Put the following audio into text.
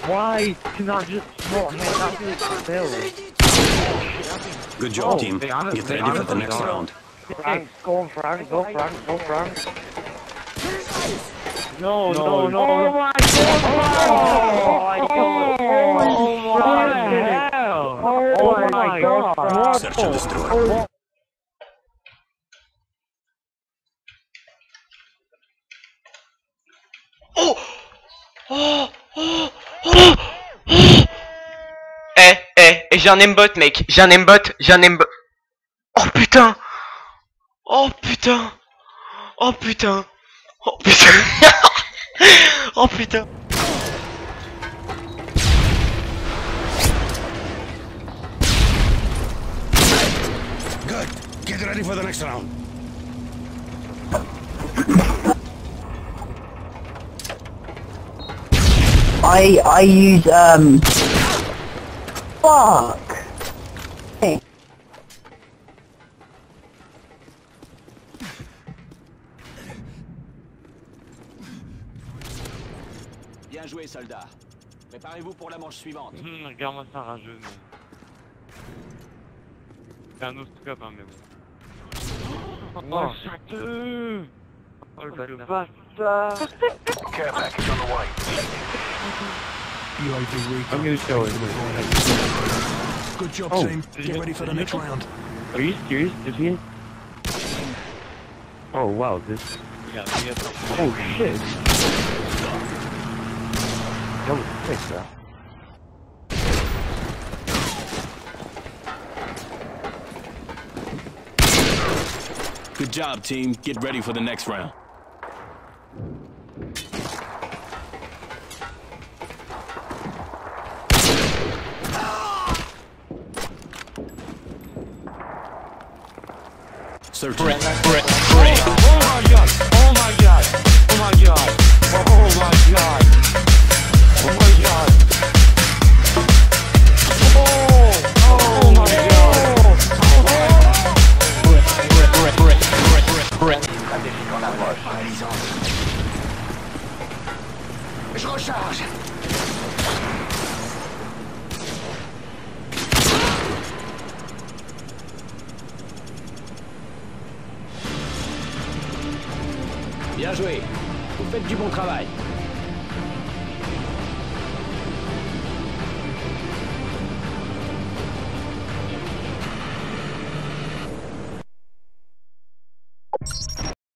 Why can I just not hit that bill? Good job, team. Get ready for the next round. Frank, go on, Frank, go Frank, go Frank. No, no, no. Oh my god! Oh my god! Search and destroy. J'ai un aimbot, mec. J'ai un aimbot. Oh putain. Oh putain. Oh putain. Oh putain. Oh putain. Good. Get ready for the next round. I use fuck. Hey. Bien joué, soldats. Préparez-vous pour la manche suivante. Regarde-moi ça rageux. C'est un oscope, hein, mais bon. Oh, châteux! Oh, le bâtard! Care package on the way. I'm gonna show it. Good job, Oh, team. Get ready for the next round. Are you serious? Did he? Oh, wow, this... Yeah, oh, shit! That was quick, though. Good job, team. Get ready for the next round. Search. Oh my god! Oh my god! Oh my god! Oh my god! Oh my god! Oh my god! Je recharge. Bien joué. Vous faites du bon travail.